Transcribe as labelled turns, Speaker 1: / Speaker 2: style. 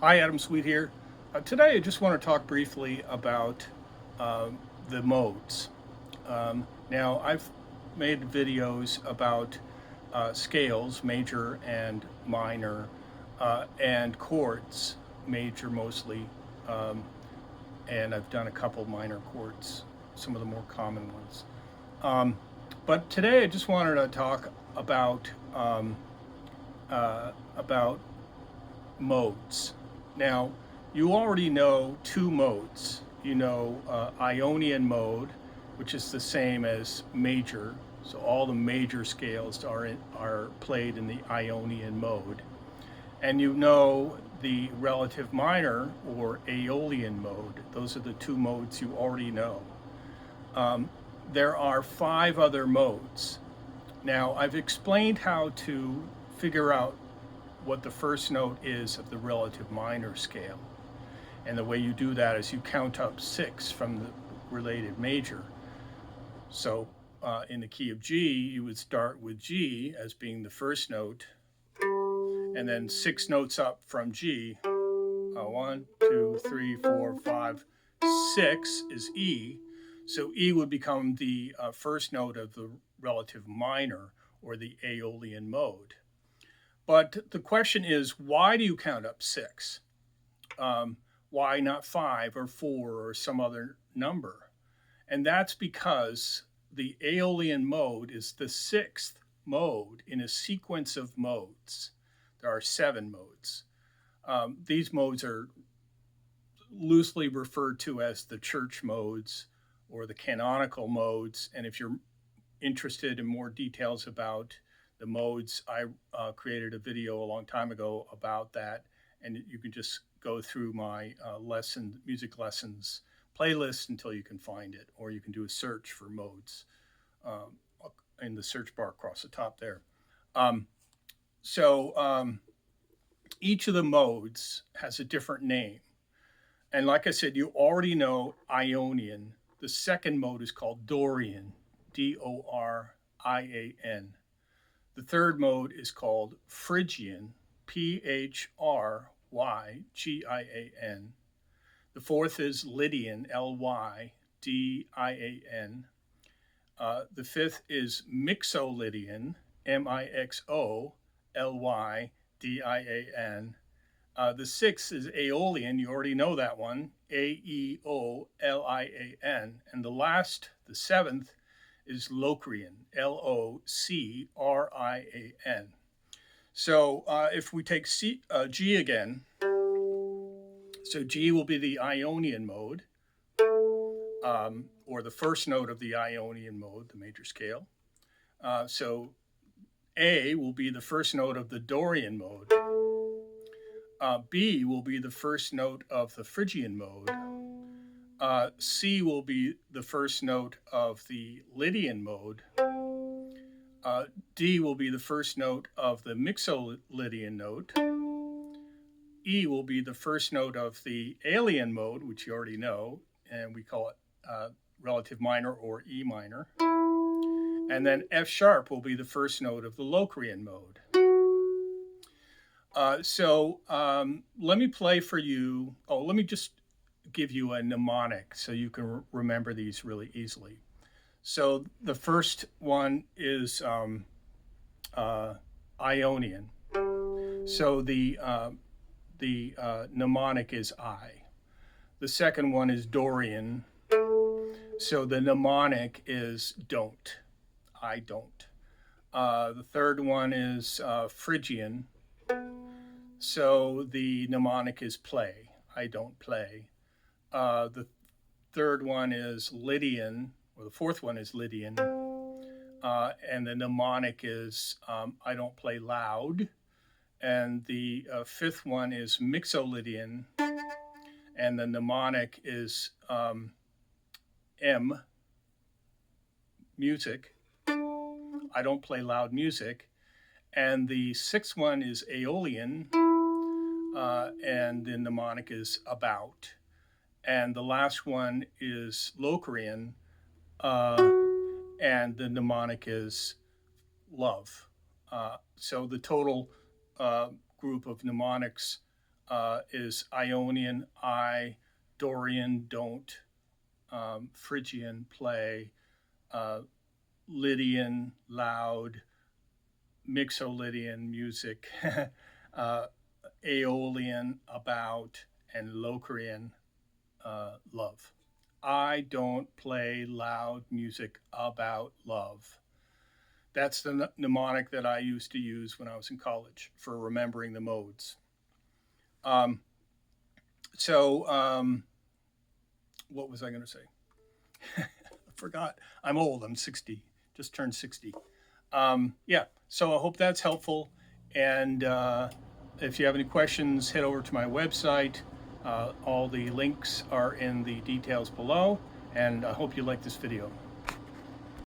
Speaker 1: Hi, Adam Sweet here. Today, I just want to talk briefly about uh, the modes. Now, I've made videos about scales, major and minor, and chords, major mostly, um, and I've done a couple minor chords, some of the more common ones. Um, but today, I just wanted to talk about modes. Now, you already know two modes. You know Ionian mode, which is the same as major. So all the major scales are played in the Ionian mode. And you know the relative minor or Aeolian mode. Those are the two modes you already know. Um, there are five other modes. Now, I've explained how to figure out what the first note is of the relative minor scale. And the way you do that is you count up six from the related major. So in the key of G, you would start with G as being the first note, and then six notes up from G. One, two, three, four, five, six is E. So E would become the first note of the relative minor or the Aeolian mode. But the question is, why do you count up six? Why not five or four or some other number? And that's because the Aeolian mode is the sixth mode in a sequence of modes. There are seven modes. These modes are loosely referred to as the church modes or the canonical modes. And if you're interested in more details about the modes, I created a video a long time ago about that, and you can just go through my music lessons playlist until you can find it, or you can do a search for modes um, in the search bar across the top there. Um, so each of the modes has a different name. And like I said, you already know Ionian. The second mode is called Dorian, Dorian. The third mode is called Phrygian, Phrygian. The fourth is Lydian, Lydian. The fifth is Mixolydian, Mixolydian. The sixth is Aeolian. You already know that one, Aeolian. And the last, the seventh, is Locrian, Locrian. So if we take G again, so G will be the Ionian mode, or the first note of the Ionian mode, the major scale. So A will be the first note of the Dorian mode. B will be the first note of the Phrygian mode. C will be the first note of the Lydian mode. D will be the first note of the Mixolydian note. E will be the first note of the Aeolian mode, which you already know, and we call it relative minor or E minor. And then F sharp will be the first note of the Locrian mode. Let me play for you. Oh, let me just give you a mnemonic so you can remember these really easily. So the first one is Ionian. So the mnemonic is I. The second one is Dorian. So the mnemonic is don't. I don't. The third one is Phrygian. So the mnemonic is play. I don't play. The third one is Lydian, or the fourth one is Lydian. And the mnemonic is I don't play loud. And the fifth one is Mixolydian. And the mnemonic is M, music. I don't play loud music. And the sixth one is Aeolian. And the mnemonic is about. And the last one is Locrian, and the mnemonic is love. So the total group of mnemonics is Ionian, I, Dorian, don't, Phrygian, play, Lydian, loud, Mixolydian, music, Aeolian, about, and Locrian, love. I don't play loud music about love. That's the mnemonic that I used to use when I was in college for remembering the modes. Um, so, what was I going to say? I forgot. I'm old. I'm 60. Just turned 60. Yeah. So I hope that's helpful. And if you have any questions, head over to my website. All the links are in the details below. And I hope you like this video.